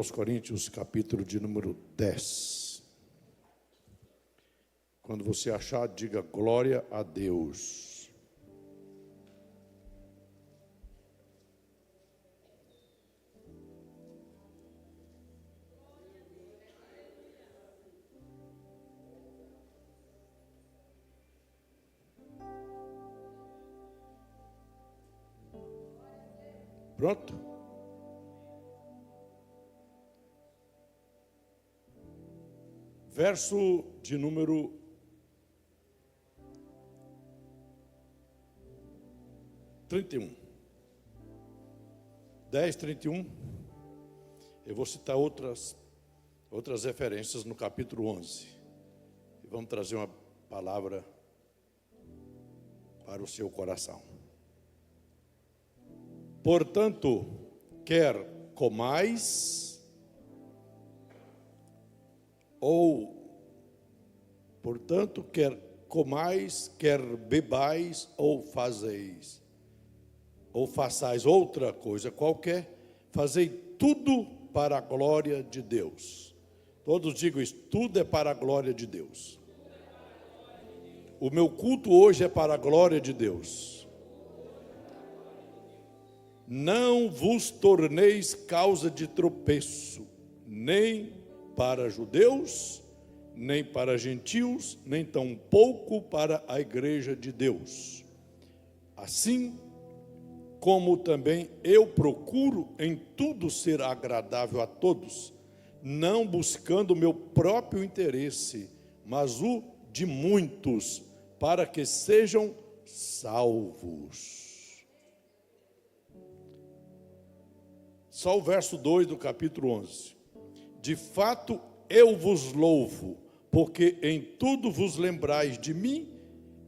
Aos Coríntios, capítulo de número 10. Quando você achar, diga glória a Deus. Pronto? Verso de número 31. 10, 31. Eu vou citar outras referências no capítulo 11. E vamos trazer uma palavra para o seu coração. Portanto, quer comais, quer comais, quer bebais, ou façais outra coisa qualquer, fazei tudo para a glória de Deus. Todos digam isso, tudo é para a glória de Deus. O meu culto hoje é para a glória de Deus. Não vos torneis causa de tropeço, nem para judeus, nem para gentios, nem tampouco para a igreja de Deus. Assim como também eu procuro em tudo ser agradável a todos, não buscando o meu próprio interesse, mas o de muitos, para que sejam salvos. Só o verso 2 do capítulo 11. De fato, eu vos louvo, porque em tudo vos lembrais de mim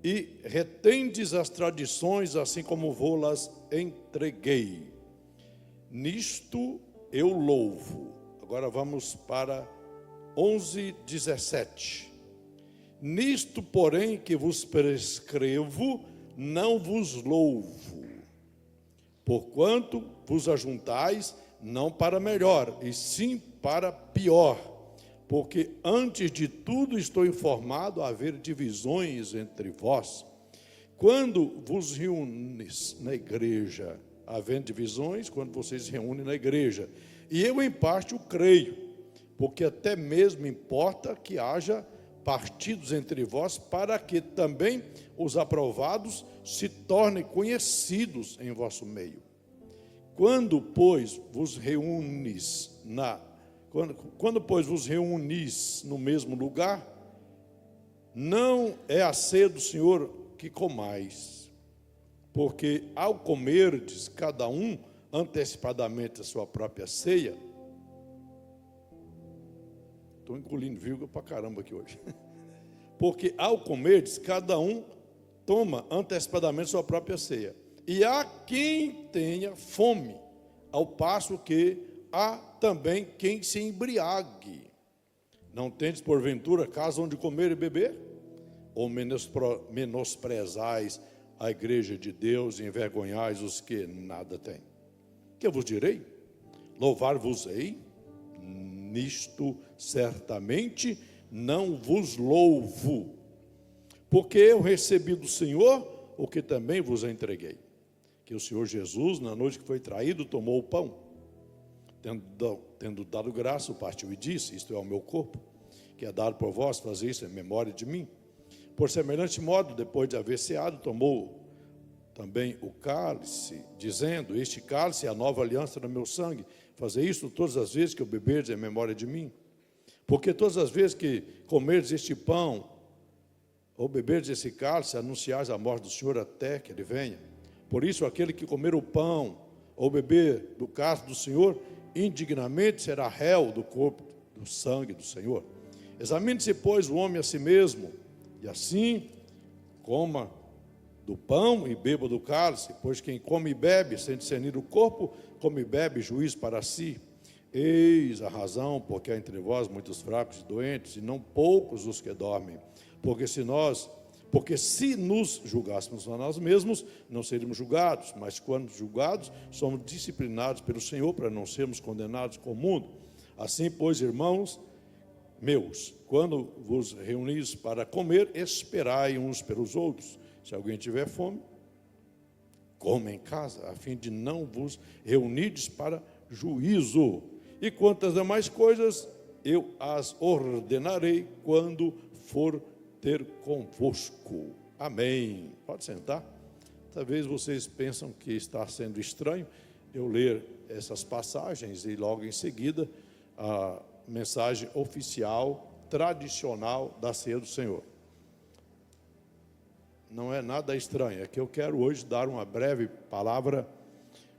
e retendes as tradições, assim como vou-las entreguei. Nisto eu louvo. Agora vamos para 11:17. Nisto, porém, que vos prescrevo, não vos louvo, porquanto vos ajuntais, não para melhor, e sim para pior, porque antes de tudo estou informado a haver divisões entre vós. Quando vos reúnes na igreja, havendo divisões, quando vocês se reúnem na igreja, e eu em parte o creio, porque até mesmo importa que haja partidos entre vós, para que também os aprovados se tornem conhecidos em vosso meio. Quando, pois, vos reunis no mesmo lugar, não é a ceia do Senhor que comais, porque ao comerdes cada um antecipadamente a sua própria ceia. Estou engolindo vírgula para caramba aqui hoje. Porque ao comerdes cada um toma antecipadamente a sua própria ceia. E há quem tenha fome, ao passo que há também quem se embriague. Não tendes, porventura, casa onde comer e beber? Ou menosprezais a igreja de Deus e envergonhais os que nada têm? Que eu vos direi? Louvar-vos-ei? Nisto certamente não vos louvo, porque eu recebi do Senhor o que também vos entreguei. Que o Senhor Jesus, na noite que foi traído, tomou o pão, tendo dado graça, o partiu e disse: isto é o meu corpo, que é dado por vós, fazer isso em memória de mim. Por semelhante modo, depois de haver ceado, tomou também o cálice, dizendo: este cálice é a nova aliança no meu sangue, fazer isso todas as vezes que eu beberdes em memória de mim. Porque todas as vezes que comerdes este pão, ou beberdes esse cálice, anunciais a morte do Senhor até que Ele venha. Por isso, aquele que comer o pão, ou beber do cálice do Senhor, indignamente será réu do corpo, do sangue do Senhor. Examine-se, pois, o homem a si mesmo, e assim coma do pão e beba do cálice, pois quem come e bebe, sem discernir o corpo, come e bebe juízo para si. Eis a razão porque há entre vós muitos fracos e doentes, e não poucos os que dormem. Porque se nos julgássemos a nós mesmos, não seríamos julgados, mas quando julgados, somos disciplinados pelo Senhor para não sermos condenados com o mundo. Assim, pois, irmãos meus, quando vos reunis para comer, esperai uns pelos outros. Se alguém tiver fome, coma em casa, a fim de não vos reunides para juízo. E quanto às demais coisas, eu as ordenarei quando for ter convosco. Amém. Pode sentar. Talvez vocês pensam que está sendo estranho eu ler essas passagens e logo em seguida a mensagem oficial, tradicional da Ceia do Senhor. Não é nada estranho, é que eu quero hoje dar uma breve palavra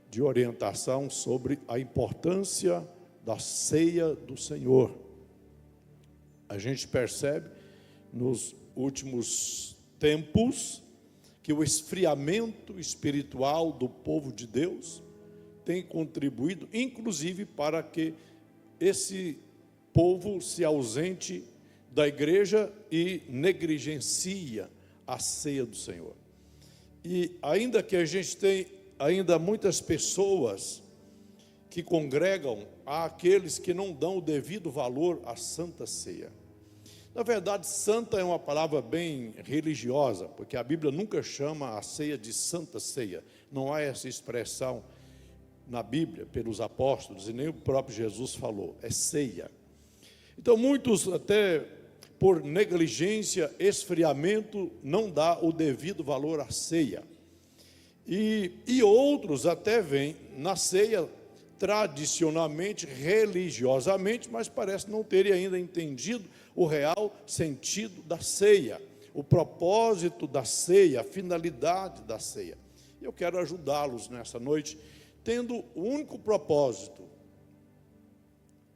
de orientação sobre a importância da Ceia do Senhor. A gente percebe nos últimos tempos que o esfriamento espiritual do povo de Deus tem contribuído, inclusive, para que esse povo se ausente da igreja e negligencia a ceia do Senhor. E ainda que a gente tem ainda muitas pessoas que congregam, há aqueles que não dão o devido valor à Santa Ceia. Na verdade, santa é uma palavra bem religiosa, porque a Bíblia nunca chama a ceia de Santa Ceia. Não há essa expressão na Bíblia pelos apóstolos, e nem o próprio Jesus falou, é ceia. Então muitos até por negligência, esfriamento, não dá o devido valor à ceia. E outros até vêm na ceia tradicionalmente, religiosamente, mas parece não terem ainda entendido o real sentido da ceia, o propósito da ceia, a finalidade da ceia. Eu quero ajudá-los nessa noite, tendo o único propósito,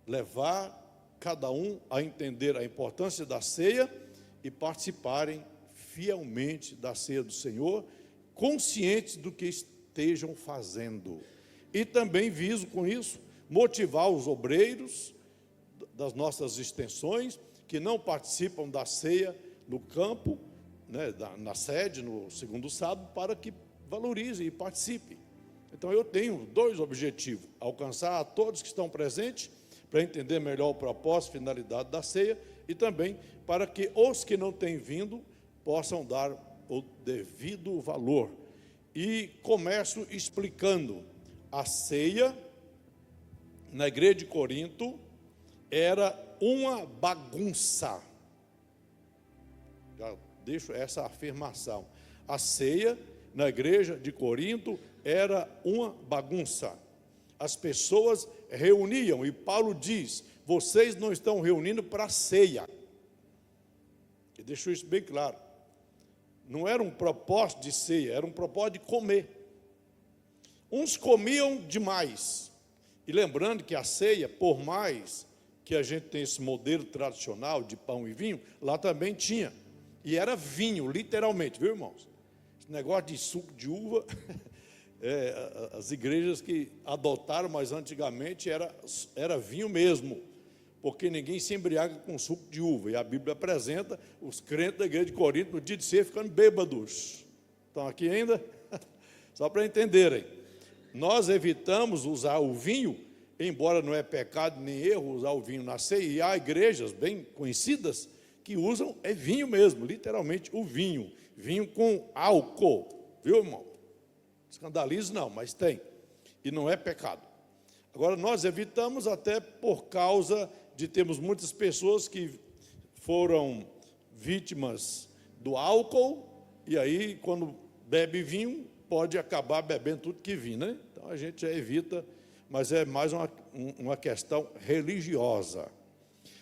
levar cada um a entender a importância da ceia e participarem fielmente da ceia do Senhor, conscientes do que estejam fazendo. E também viso com isso motivar os obreiros das nossas extensões que não participam da ceia no campo, né, na sede, no segundo sábado, para que valorizem e participem. Então eu tenho dois objetivos: alcançar a todos que estão presentes, para entender melhor o propósito e finalidade da ceia, e também para que os que não têm vindo possam dar o devido valor. E começo explicando: a ceia na igreja de Corinto era uma bagunça. Já deixo essa afirmação. A ceia na igreja de Corinto era uma bagunça. As pessoas reuniam, e Paulo diz: vocês não estão reunindo para a ceia. E deixou isso bem claro. Não era um propósito de ceia, era um propósito de comer. Uns comiam demais. E lembrando que a ceia, por mais que a gente tem esse modelo tradicional de pão e vinho, lá também tinha. E era vinho, literalmente, viu, irmãos? Esse negócio de suco de uva, as igrejas que adotaram, mas antigamente era vinho mesmo, porque ninguém se embriaga com suco de uva. E a Bíblia apresenta os crentes da igreja de Corinto no dia de ceia ficando bêbados. Estão aqui ainda? Só para entenderem. Nós evitamos usar o vinho, embora não é pecado nem erro usar o vinho na ceia, e há igrejas bem conhecidas que usam vinho mesmo, literalmente o vinho com álcool, viu, irmão? Escandalizo não, mas tem, e não é pecado. Agora nós evitamos até por causa de termos muitas pessoas que foram vítimas do álcool, e aí quando bebe vinho, pode acabar bebendo tudo que vinho, né? Então a gente já evita, mas é mais uma questão religiosa.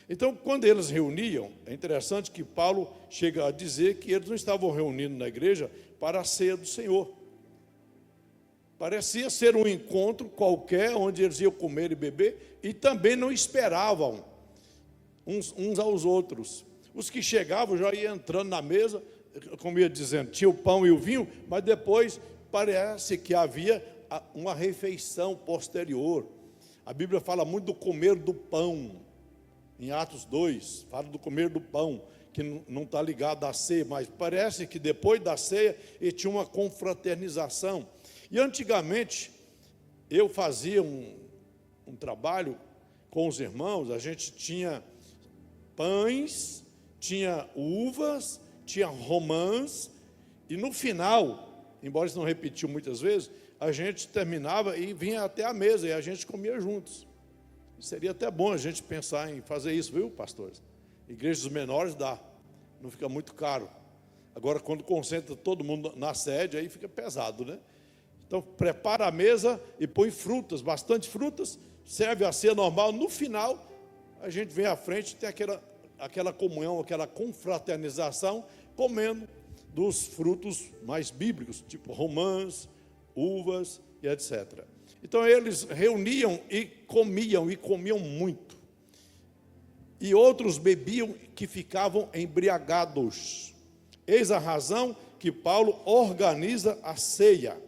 Então, quando eles reuniam, é interessante que Paulo chega a dizer que eles não estavam reunindo na igreja para a ceia do Senhor. Parecia ser um encontro qualquer, onde eles iam comer e beber, e também não esperavam uns aos outros. Os que chegavam já iam entrando na mesa, como ia dizendo, tinha o pão e o vinho, mas depois parece que havia uma refeição posterior. A Bíblia fala muito do comer do pão. Em Atos 2, fala do comer do pão, que não está ligado à ceia, mas parece que depois da ceia ele tinha uma confraternização. E antigamente eu fazia um trabalho com os irmãos, a gente tinha pães, tinha uvas, tinha romãs, e no final, embora isso não repetiu muitas vezes, a gente terminava e vinha até a mesa, e a gente comia juntos. Seria até bom a gente pensar em fazer isso, viu, pastores? Igrejas menores dá, não fica muito caro. Agora, quando concentra todo mundo na sede, aí fica pesado, né? Então, prepara a mesa e põe frutas, bastante frutas, serve a ceia normal. No final, a gente vem à frente e tem aquela comunhão, aquela confraternização, comendo dos frutos mais bíblicos, tipo romãs, uvas e etc. Então, eles reuniam e comiam muito. E outros bebiam que ficavam embriagados. Eis a razão que Paulo organiza a ceia.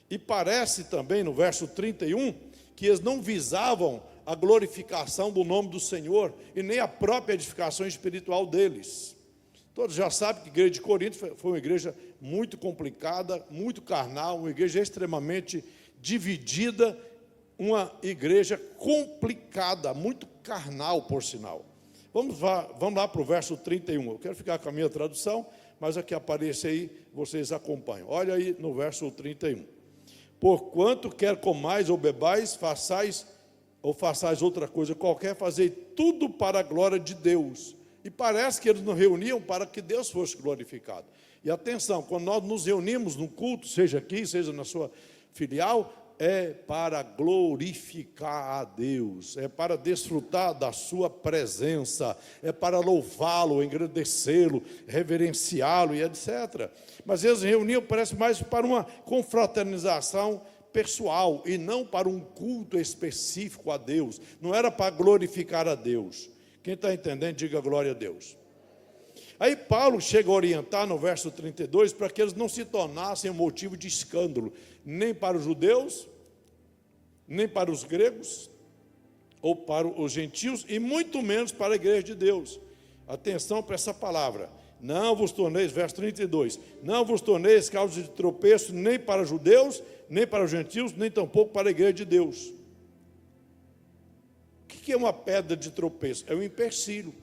E parece também, no verso 31, que eles não visavam a glorificação do nome do Senhor e nem a própria edificação espiritual deles. Todos já sabem que a igreja de Corinto foi uma igreja muito complicada, muito carnal, uma igreja extremamente dividida, uma igreja complicada, muito carnal, por sinal. Vamos lá para o verso 31. Eu quero ficar com a minha tradução, mas aqui aparece aí, vocês acompanham. Olha aí no verso 31. Porquanto quer comais ou bebais, façais outra coisa qualquer, fazei tudo para a glória de Deus. E parece que eles nos reuniam para que Deus fosse glorificado. E atenção, quando nós nos reunimos num culto, seja aqui, seja na sua filial, é para glorificar a Deus, é para desfrutar da sua presença, é para louvá-lo, engrandecê-lo, reverenciá-lo e etc. Mas eles reuniam, parece mais para uma confraternização pessoal e não para um culto específico a Deus. Não era para glorificar a Deus. Quem está entendendo, diga glória a Deus. Aí Paulo chega a orientar no verso 32 para que eles não se tornassem um motivo de escândalo, nem para os judeus, nem para os gregos, ou para os gentios, e muito menos para a igreja de Deus. Atenção para essa palavra. Não vos torneis, verso 32, não vos torneis causa de tropeço nem para os judeus, nem para os gentios, nem tampouco para a igreja de Deus. O que é uma pedra de tropeço? É um empecilho.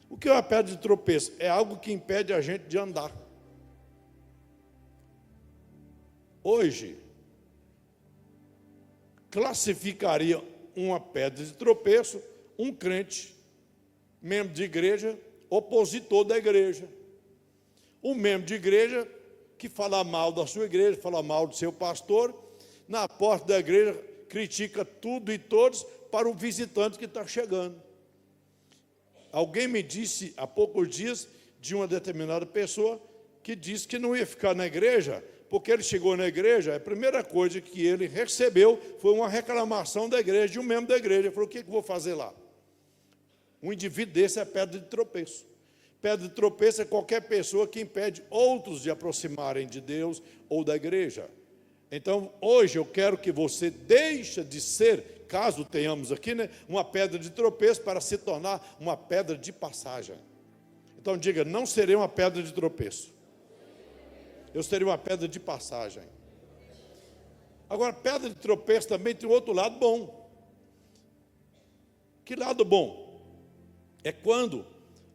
O que é uma pedra de tropeço? É algo que impede a gente de andar. Hoje, classificaria uma pedra de tropeço um crente, membro de igreja, opositor da igreja. Um membro de igreja que fala mal da sua igreja, fala mal do seu pastor, na porta da igreja critica tudo e todos para o visitante que está chegando. Alguém me disse há poucos dias de uma determinada pessoa que disse que não ia ficar na igreja, porque ele chegou na igreja, a primeira coisa que ele recebeu foi uma reclamação da igreja, de um membro da igreja. Ele falou: o que eu vou fazer lá? Um indivíduo desse é pedra de tropeço. Pedra de tropeço é qualquer pessoa que impede outros de aproximarem de Deus ou da igreja. Então, hoje eu quero que você deixe de ser, caso tenhamos aqui, uma pedra de tropeço, para se tornar uma pedra de passagem. Então diga: não serei uma pedra de tropeço. Eu serei uma pedra de passagem. Agora, pedra de tropeço também tem outro lado bom. Que lado bom? É quando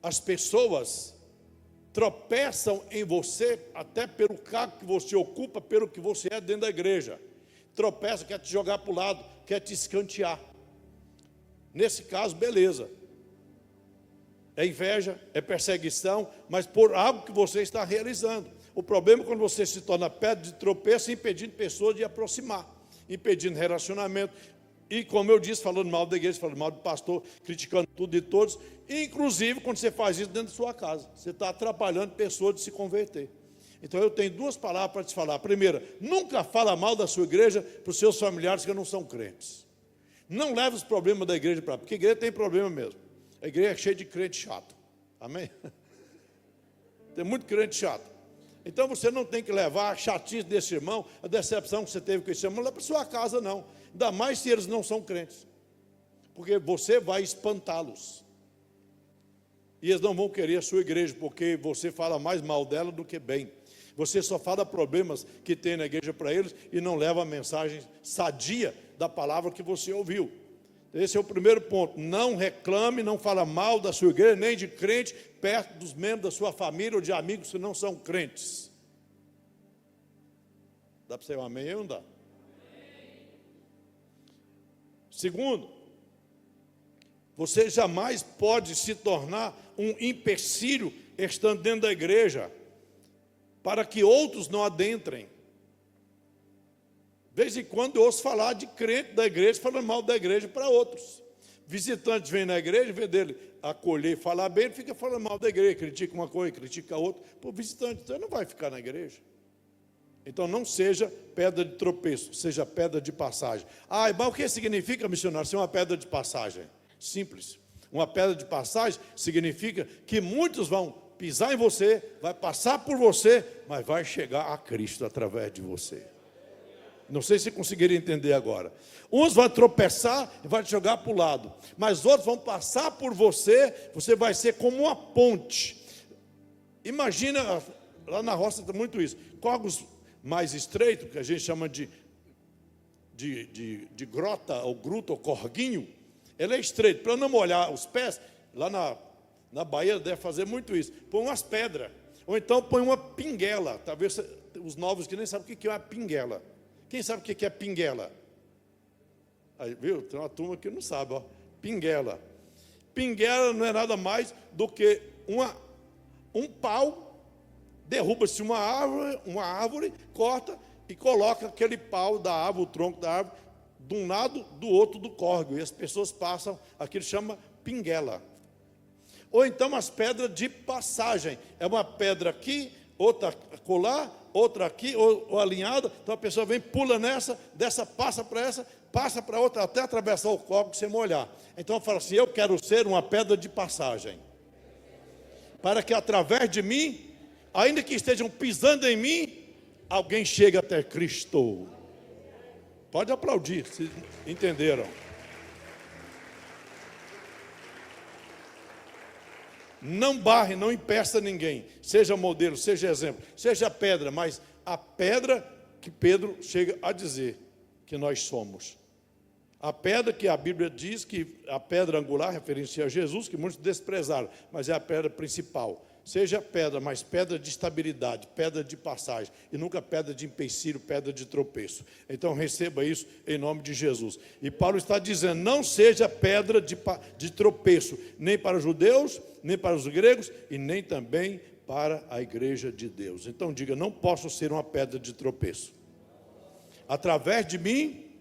as pessoas tropeçam em você, até pelo cargo que você ocupa, pelo que você é dentro da igreja. Tropeça, quer te jogar para o lado, quer te escantear. Nesse caso, beleza. É inveja, é perseguição, mas por algo que você está realizando. O problema é quando você se torna pedra de tropeço, impedindo pessoas de aproximar, impedindo relacionamento. E como eu disse, falando mal da igreja, falando mal do pastor, criticando tudo e todos. Inclusive, quando você faz isso dentro da sua casa, você está atrapalhando pessoas de se converter. Então eu tenho duas palavras para te falar. A primeira: nunca fala mal da sua igreja para os seus familiares que não são crentes. Não leve os problemas da igreja para lá, porque a igreja tem problema mesmo. A igreja é cheia de crente chato. Amém? Tem muito crente chato. Então você não tem que levar a chatice desse irmão, a decepção que você teve com esse irmão, lá para sua casa, não. Ainda mais se eles não são crentes. Porque você vai espantá-los. E eles não vão querer a sua igreja, porque você fala mais mal dela do que bem. Você só fala problemas que tem na igreja para eles e não leva a mensagem sadia da palavra que você ouviu. Esse é o primeiro ponto. Não reclame, não fala mal da sua igreja, nem de crente, perto dos membros da sua família ou de amigos que não são crentes. Dá para ser um amém ou não dá? Segundo, você jamais pode se tornar um empecilho estando dentro da igreja para que outros não adentrem. De vez em quando eu ouço falar de crente da igreja, falando mal da igreja para outros. Visitantes vêm na igreja, vê dele acolher e falar bem, ele fica falando mal da igreja, critica uma coisa, critica a outra. Pô, visitante, então ele não vai ficar na igreja. Então não seja pedra de tropeço, seja pedra de passagem. Ah, mas o que significa, missionário, ser uma pedra de passagem? Simples. Uma pedra de passagem significa que muitos vão pisar em você, vai passar por você, mas vai chegar a Cristo através de você. Não sei se conseguiram entender agora. Uns vão tropeçar e vai te jogar para o lado, mas outros vão passar por você, você vai ser como uma ponte. Imagina, lá na roça tem muito isso, córregos mais estreitos, que a gente chama de grota, ou gruta, ou corguinho, ele é estreito, para não molhar os pés, lá na Bahia deve fazer muito isso, põe umas pedras, ou então põe uma pinguela, talvez os novos que nem sabem o que é uma pinguela. Quem sabe o que é pinguela? Aí, viu? Tem uma turma que não sabe, ó. Pinguela. Pinguela não é nada mais do que um pau, derruba-se uma árvore, corta e coloca aquele pau da árvore, o tronco da árvore, de um lado do outro do córrego, e as pessoas passam, aquilo chama pinguela. Ou então as pedras de passagem, é uma pedra aqui, outra colar, outra aqui, ou alinhada, então a pessoa vem, pula nessa, dessa passa para essa, passa para outra, até atravessar o córrego sem molhar. Então fala assim, eu quero ser uma pedra de passagem, para que através de mim, ainda que estejam pisando em mim, alguém chegue até Cristo. Pode aplaudir, se entenderam. Não barre, não impeça ninguém, seja modelo, seja exemplo, seja pedra, mas a pedra que Pedro chega a dizer que nós somos. A pedra que a Bíblia diz que a pedra angular referencia a Jesus, que muitos desprezaram, mas é a pedra principal. Seja pedra, mas pedra de estabilidade, pedra de passagem, e nunca pedra de empecilho, pedra de tropeço. Então receba isso em nome de Jesus. E Paulo está dizendo, não seja pedra de tropeço, nem para os judeus, nem para os gregos, e nem também para a igreja de Deus. Então diga, não posso ser uma pedra de tropeço. Através de mim,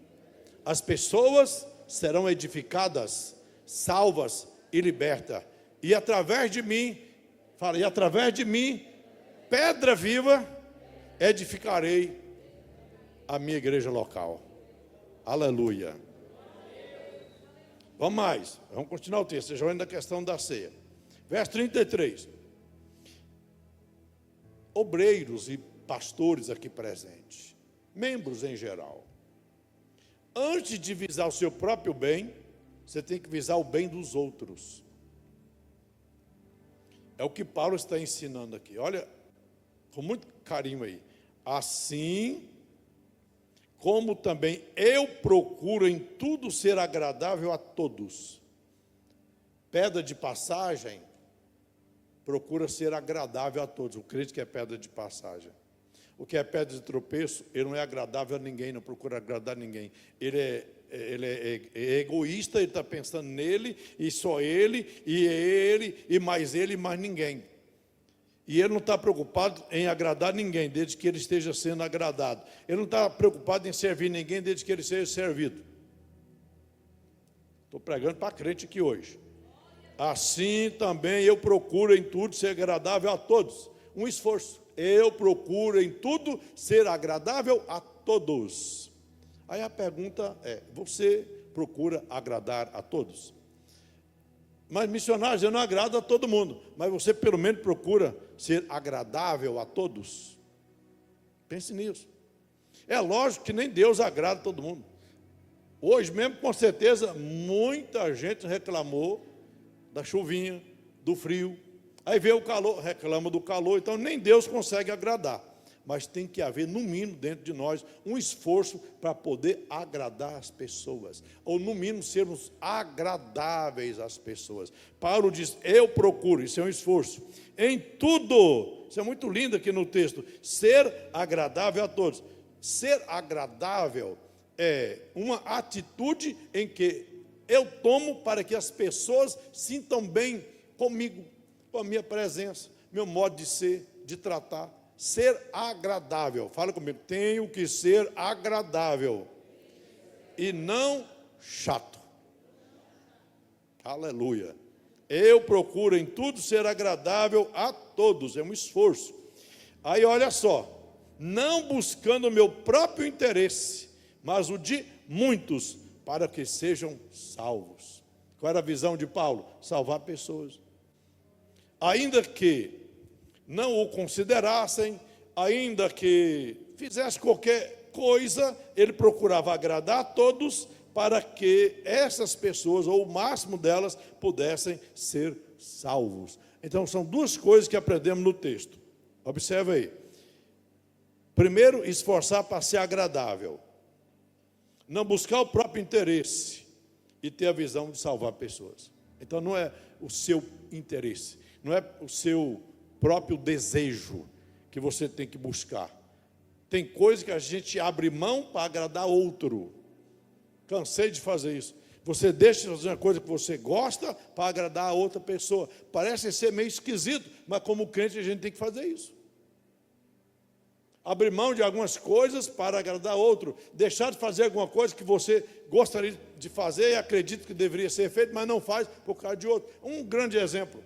as pessoas serão edificadas, salvas e libertas. E através de mim, fala, e através de mim, pedra viva, edificarei a minha igreja local. Aleluia. Vamos mais, vamos continuar o texto, já na questão da ceia. Verso 33. Obreiros e pastores aqui presentes, membros em geral, antes de visar o seu próprio bem, você tem que visar o bem dos outros. É o que Paulo está ensinando aqui. Olha, com muito carinho aí. Assim como também eu procuro em tudo ser agradável a todos. Pedra de passagem procura ser agradável a todos. O crente que é pedra de passagem. O que é pedra de tropeço, ele não é agradável a ninguém, não procura agradar ninguém. Ele é egoísta, ele está pensando nele, e só ele, e mais ninguém. E ele não está preocupado em agradar ninguém, desde que ele esteja sendo agradado. Ele não está preocupado em servir ninguém, desde que ele seja servido. Estou pregando para crente aqui hoje. Assim também eu procuro em tudo ser agradável a todos. Um esforço. Eu procuro em tudo ser agradável a todos. Aí a pergunta é, você procura agradar a todos? Mas missionários, eu não agrado a todo mundo, mas você pelo menos procura ser agradável a todos? Pense nisso. É lógico que nem Deus agrada a todo mundo. Hoje mesmo, com certeza, muita gente reclamou da chuvinha, do frio. Aí vê o calor, reclama do calor, então nem Deus consegue agradar. mas tem que haver, no mínimo, dentro de nós, um esforço para poder agradar as pessoas, ou no mínimo sermos agradáveis às pessoas. Paulo diz, eu procuro, isso é um esforço, em tudo, isso é muito lindo aqui no texto, ser agradável a todos. Ser agradável é uma atitude em que eu tomo para que as pessoas sintam bem comigo, com a minha presença, meu modo de ser, de tratar. Ser agradável, fala comigo, tenho que ser agradável e não chato. Aleluia. Eu procuro em tudo ser agradável a todos, é um esforço. Aí olha só, não buscando o meu próprio interesse, mas o de muitos, para que sejam salvos. Qual era a visão de Paulo? Salvar pessoas. Ainda que não o considerassem, ainda que fizesse qualquer coisa, ele procurava agradar a todos, para que essas pessoas, ou o máximo delas, pudessem ser salvos. Então, são duas coisas que aprendemos no texto. Observe aí. Primeiro, esforçar para ser agradável. Não buscar o próprio interesse e ter a visão de salvar pessoas. Então, não é o seu interesse, não é o seu próprio desejo que você tem que buscar. Tem coisas que a gente abre mão para agradar outro. Cansei de fazer isso. Você deixa de fazer uma coisa que você gosta para agradar a outra pessoa. Parece ser meio esquisito, mas como crente a gente tem que fazer isso. Abrir mão de algumas coisas para agradar outro. Deixar de fazer alguma coisa que você gostaria de fazer e acredita que deveria ser feito, mas não faz por causa de outro. Um grande exemplo.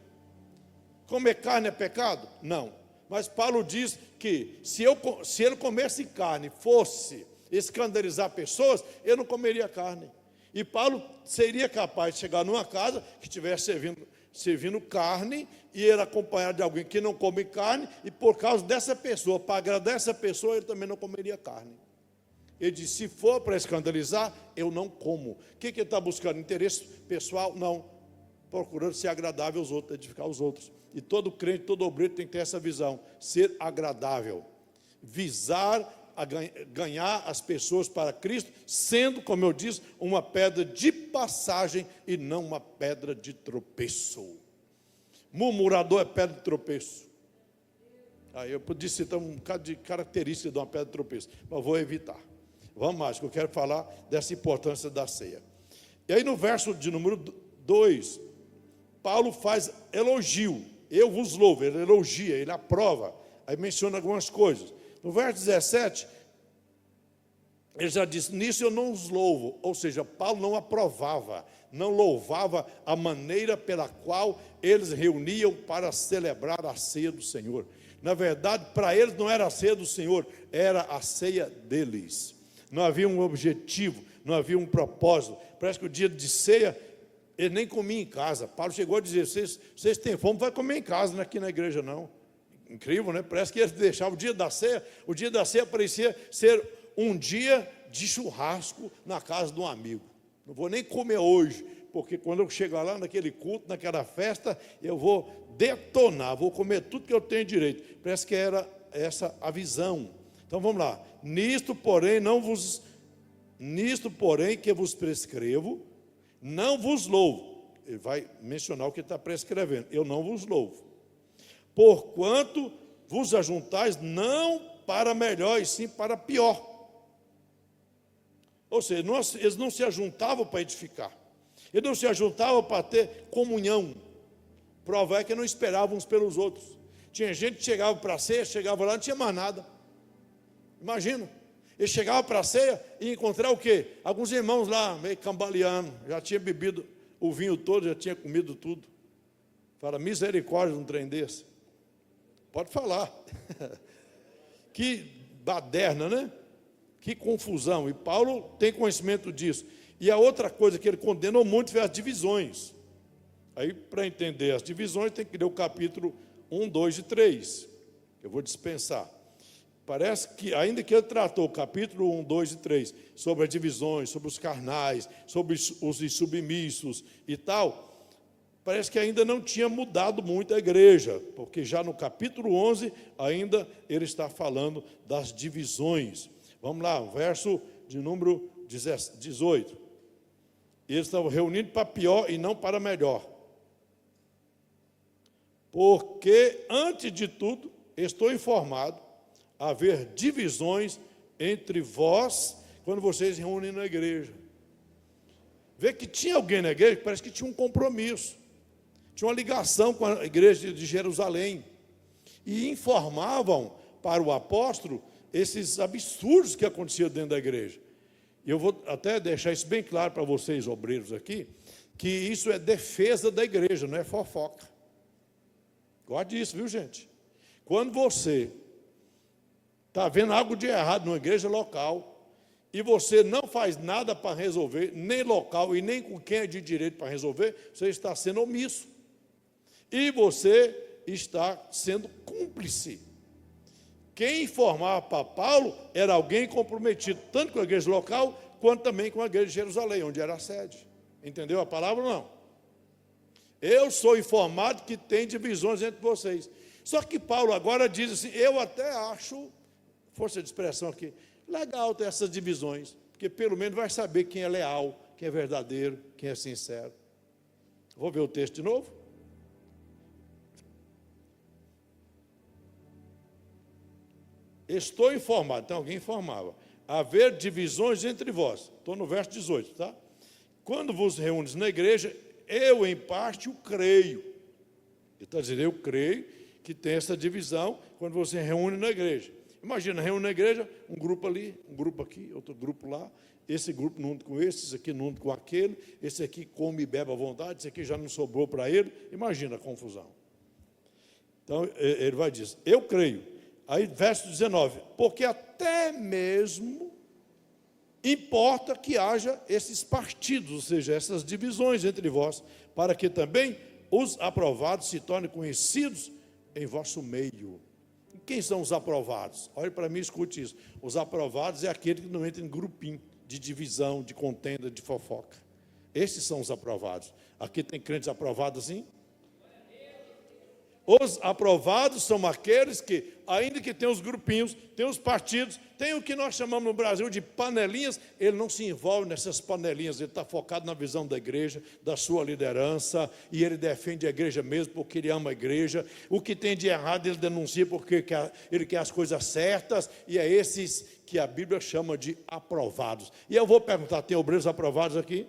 Comer carne é pecado? Não. Mas Paulo diz que se ele comesse carne, fosse escandalizar pessoas, eu não comeria carne. E Paulo seria capaz de chegar numa casa que estivesse servindo carne, e ele acompanhado de alguém que não come carne, e por causa dessa pessoa, para agradar essa pessoa, ele também não comeria carne. Ele disse, se for para escandalizar, eu não como. O que ele está buscando? Interesse pessoal? Não. Procurando ser agradável aos outros, edificar os outros. E todo crente, todo obreiro tem que ter essa visão, ser agradável, visar a ganhar as pessoas para Cristo, sendo, como eu disse, uma pedra de passagem e não uma pedra de tropeço. Murmurador é pedra de tropeço. Aí eu podia citar um bocado de característica de uma pedra de tropeço, mas vou evitar. Vamos mais, que eu quero falar dessa importância da ceia. E aí no verso de número 2, Paulo faz elogio. Eu vos louvo, ele elogia, ele aprova. Aí menciona algumas coisas. No verso 17, ele já disse, nisso eu não os louvo. Ou seja, Paulo não aprovava, não louvava a maneira pela qual eles reuniam para celebrar a ceia do Senhor. Na verdade, para eles não era a ceia do Senhor, era a ceia deles. Não havia um objetivo, não havia um propósito. Parece que o dia de ceia, ele nem comia em casa. Paulo chegou a dizer, vocês têm fome, vai comer em casa, não é aqui na igreja não. Incrível, né? Parece que eles deixavam o dia da ceia parecia ser um dia de churrasco na casa de um amigo. Não vou nem comer hoje, porque quando eu chegar lá naquele culto, naquela festa, eu vou detonar, vou comer tudo que eu tenho direito. Parece que era essa a visão. Então vamos lá. Nisto, porém, que vos prescrevo, não vos louvo. Ele vai mencionar o que está prescrevendo. Eu não vos louvo. Porquanto vos ajuntais não para melhor, e sim para pior. Ou seja, eles não se ajuntavam para edificar. Eles não se ajuntavam para ter comunhão. Prova é que não esperavam uns pelos outros. Tinha gente que chegava para a ceia, chegava lá, não tinha mais nada. Imagina, ele chegava para a ceia e encontrar o quê? Alguns irmãos lá, meio cambaleando, já tinha bebido o vinho todo, já tinha comido tudo. Fala, misericórdia de um trem desse. Pode falar. Que baderna, né? Que confusão. E Paulo tem conhecimento disso. E a outra coisa que ele condenou muito foi as divisões. Aí, para entender as divisões, tem que ler o capítulo 1, 2 e 3. Eu vou dispensar. Parece que, ainda que ele tratou o capítulo 1, 2 e 3, sobre as divisões, sobre os carnais, sobre os insubmissos e tal, parece que ainda não tinha mudado muito a igreja, porque já no capítulo 11, ainda ele está falando das divisões. Vamos lá, verso de número 18. Eles estavam reunindo para pior e não para melhor. Porque, antes de tudo, estou informado haver divisões entre vós, quando vocês se reúnem na igreja. Vê que tinha alguém na igreja que parece que tinha um compromisso, tinha uma ligação com a igreja de Jerusalém, e informavam para o apóstolo esses absurdos que aconteciam dentro da igreja. E eu vou até deixar isso bem claro para vocês, obreiros aqui, que isso é defesa da igreja, não é fofoca. Guarde isso, viu, gente? Quando você está vendo algo de errado numa igreja local, e você não faz nada para resolver, nem local e nem com quem é de direito para resolver, você está sendo omisso. E você está sendo cúmplice. Quem informava para Paulo era alguém comprometido, tanto com a igreja local, quanto também com a igreja de Jerusalém, onde era a sede. Entendeu a palavra ou não? Eu sou informado que tem divisões entre vocês. Só que Paulo agora diz assim, eu até acho, força de expressão aqui, legal ter essas divisões, porque pelo menos vai saber quem é leal, quem é verdadeiro, quem é sincero. Vou ver o texto de novo. Estou informado, então alguém informava, haver divisões entre vós. Estou no verso 18, tá? Quando vos reúnes na igreja, eu em parte o creio. Ele está dizendo, eu creio que tem essa divisão quando você reúne na igreja. Imagina, reúne na igreja, um grupo ali, um grupo aqui, outro grupo lá, esse grupo não anda com esse aqui não anda com aquele, esse aqui come e bebe à vontade, esse aqui já não sobrou para ele. Imagina a confusão. Então, ele vai dizer, eu creio. Aí, verso 19, porque até mesmo importa que haja esses partidos, ou seja, essas divisões entre vós, para que também os aprovados se tornem conhecidos em vosso meio. Quem são os aprovados? Olhe para mim e escute isso. Os aprovados é aquele que não entra em grupinho de divisão, de contenda, de fofoca. Esses são os aprovados. Aqui tem crentes aprovados assim? Os aprovados são aqueles que, ainda que tenham os grupinhos, tem os partidos, tem o que nós chamamos no Brasil de panelinhas, ele não se envolve nessas panelinhas, ele está focado na visão da igreja, da sua liderança, e ele defende a igreja mesmo porque ele ama a igreja. O que tem de errado ele denuncia porque ele quer as coisas certas, e é esses que a Bíblia chama de aprovados. E eu vou perguntar, tem obreiros aprovados aqui?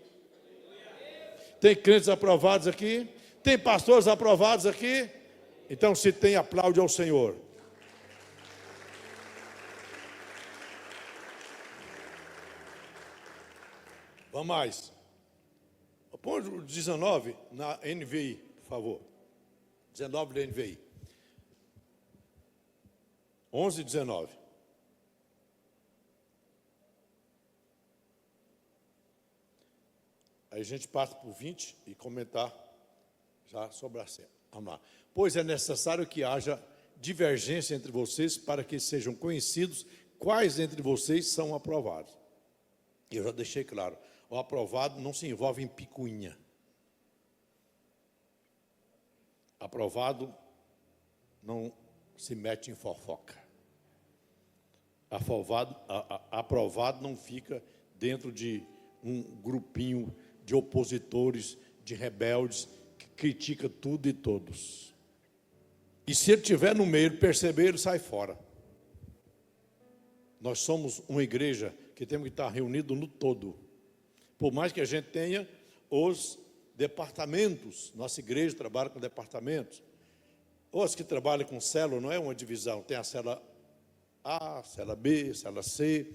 Tem crentes aprovados aqui? Tem pastores aprovados aqui? Então, se tem, aplaude ao Senhor. Vamos mais. Põe o 19 na NVI, por favor. 19 da NVI. 11 e 19. Aí a gente passa por 20 e comentar já sobre a cena. Vamos lá. Pois é necessário que haja divergência entre vocês para que sejam conhecidos quais entre vocês são aprovados. Eu já deixei claro, o aprovado não se envolve em picuinha. Aprovado não se mete em fofoca. Aprovado não fica dentro de um grupinho de opositores, de rebeldes, que critica tudo e todos. E se ele estiver no meio, ele perceber, ele sai fora. Nós somos uma igreja que temos que estar reunido no todo. Por mais que a gente tenha os departamentos, nossa igreja trabalha com departamentos. Os que trabalham com célula, não é uma divisão, tem a célula A, célula B, célula C.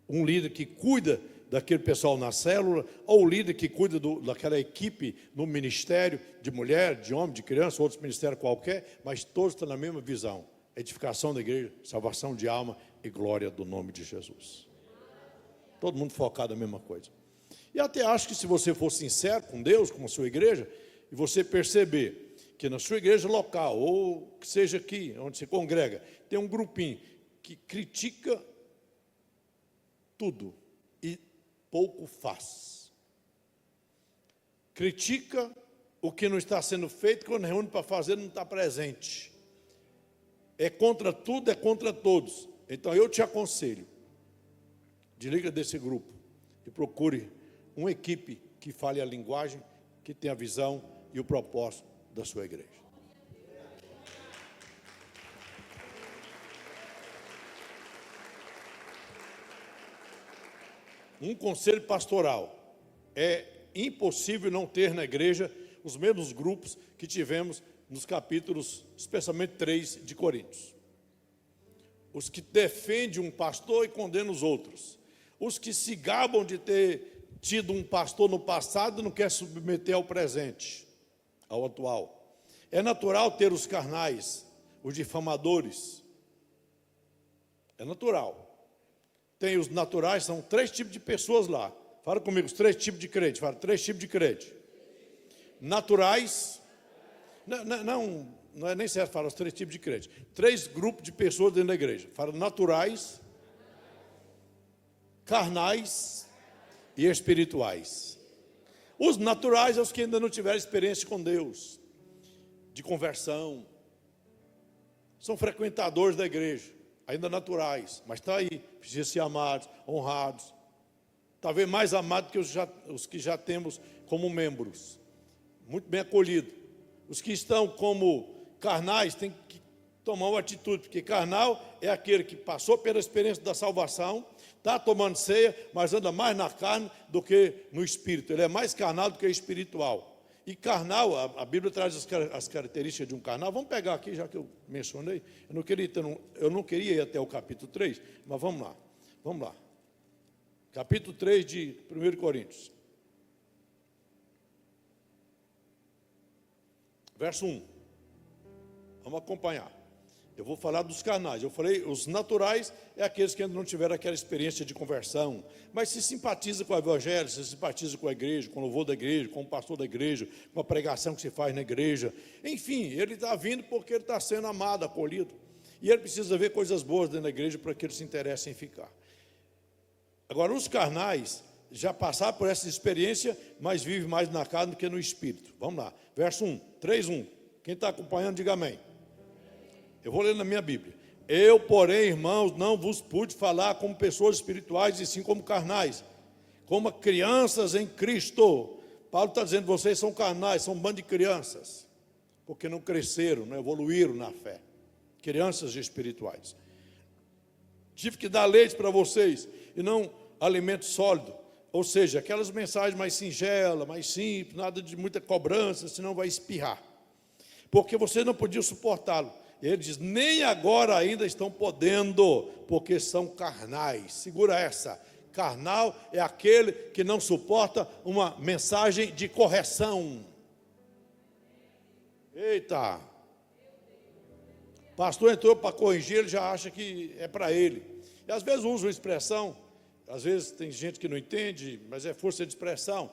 Um líder que cuida daquele pessoal na célula, ou o líder que cuida daquela equipe no ministério, de mulher, de homem, de criança, outros ministérios qualquer, mas todos estão na mesma visão, edificação da igreja, salvação de alma e glória do nome de Jesus. Todo mundo focado na mesma coisa. E até acho que se você for sincero com Deus, com a sua igreja, e você perceber que na sua igreja local, ou que seja aqui, onde se congrega, tem um grupinho que critica tudo e pouco faz. Critica o que não está sendo feito, quando reúne para fazer, não está presente. É contra tudo, é contra todos. Então eu te aconselho, desliga desse grupo e procure uma equipe que fale a linguagem, que tenha a visão e o propósito da sua igreja. Um conselho pastoral: é impossível não ter na igreja os mesmos grupos que tivemos nos capítulos, especialmente 3 de Coríntios. Os que defendem um pastor e condenam os outros. Os que se gabam de ter tido um pastor no passado e não quer submeter ao presente, ao atual. É natural ter os carnais, os difamadores. É natural. Tem os naturais, são 3 tipos de pessoas lá. Fala comigo, os 3 tipos de crente. Fala, 3 tipos de crente. Naturais. Não é nem certo falar os 3 tipos de crente. 3 grupos de pessoas dentro da igreja. Fala, naturais, carnais e espirituais. Os naturais são os que ainda não tiveram experiência com Deus, de conversão. São frequentadores da igreja, ainda naturais, mas está aí, precisa ser amados, honrados, talvez mais amados que os que já temos como membros, muito bem acolhidos. Os que estão como carnais têm que tomar uma atitude, porque carnal é aquele que passou pela experiência da salvação, está tomando ceia, mas anda mais na carne do que no espírito. Ele é mais carnal do que espiritual. E carnal, a Bíblia traz as características de um carnal. Vamos pegar aqui, já que eu mencionei. Eu não queria ir até o capítulo 3, mas vamos lá. Vamos lá. Capítulo 3 de 1 Coríntios. Verso 1. Vamos acompanhar. Eu vou falar dos carnais. Eu falei, os naturais é aqueles que ainda não tiveram aquela experiência de conversão, mas se simpatiza com o evangelho, se simpatiza com a igreja, com o louvor da igreja, com o pastor da igreja, com a pregação que se faz na igreja. Enfim, ele está vindo porque ele está sendo amado, acolhido. E ele precisa ver coisas boas dentro da igreja para que ele se interesse em ficar. Agora, os carnais já passaram por essa experiência, mas vivem mais na carne do que no espírito. Vamos lá, verso 1, 3:1. Quem está acompanhando, diga amém. Eu vou ler na minha Bíblia. Eu, porém, irmãos, não vos pude falar como pessoas espirituais, e sim como carnais, como crianças em Cristo. Paulo está dizendo, vocês são carnais, são um bando de crianças, porque não cresceram, não evoluíram na fé. Crianças espirituais. Tive que dar leite para vocês, e não alimento sólido. Ou seja, aquelas mensagens mais singelas, mais simples, nada de muita cobrança, senão vai espirrar. Porque vocês não podiam suportá-lo. Ele diz, nem agora ainda estão podendo, porque são carnais. Segura essa. Carnal é aquele que não suporta uma mensagem de correção. Eita! Pastor entrou para corrigir, ele já acha que é para ele. E às vezes usa uma expressão, às vezes tem gente que não entende, mas é força de expressão.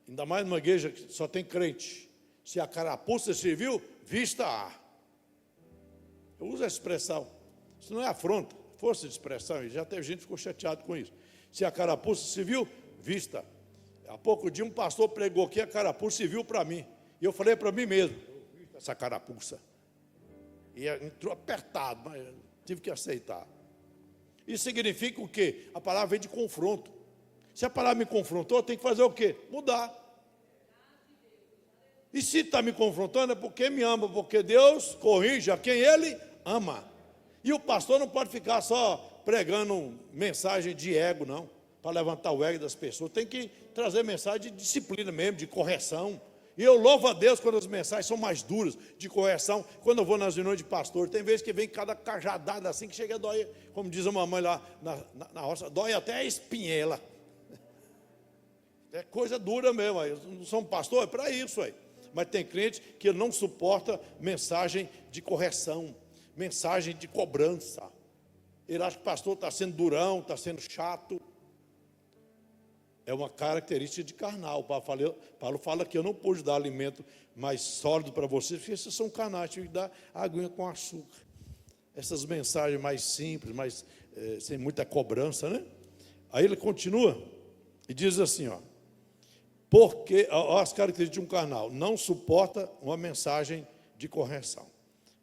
Ainda mais numa igreja que só tem crente. Se a carapuça serviu, vista a. Eu uso essa expressão. Isso não é afronta, força de expressão. E já teve gente que ficou chateado com isso. Se a carapuça serviu, vista. Há pouco dia um pastor pregou que a carapuça serviu para mim. E eu falei para mim mesmo, essa carapuça. E entrou apertado, mas eu tive que aceitar. Isso significa o quê? A palavra vem de confronto. Se a palavra me confrontou, eu tenho que fazer o quê? Mudar. E se está me confrontando é porque me ama, porque Deus corrige a quem Ele ama. E o pastor não pode ficar só pregando mensagem de ego, não, para levantar o ego das pessoas. Tem que trazer mensagem de disciplina mesmo, de correção. E eu louvo a Deus quando as mensagens são mais duras, de correção. Quando eu vou nas reuniões de pastor, tem vezes que vem cada cajadada assim, que chega a doer, como diz a mamãe lá na roça, dói até a espinhela. É coisa dura mesmo. Não sou um pastor, é para isso aí. Mas tem crente que não suporta mensagem de correção, mensagem de cobrança. Ele acha que o pastor está sendo durão, está sendo chato. É uma característica de carnal. Paulo fala que eu não pude dar alimento mais sólido para vocês, porque vocês são carnais, tive que dar aguinha com açúcar. Essas mensagens mais simples, mais, sem muita cobrança, né? Aí ele continua e diz assim, ó. Porque as características de um carnal: não suporta uma mensagem de correção,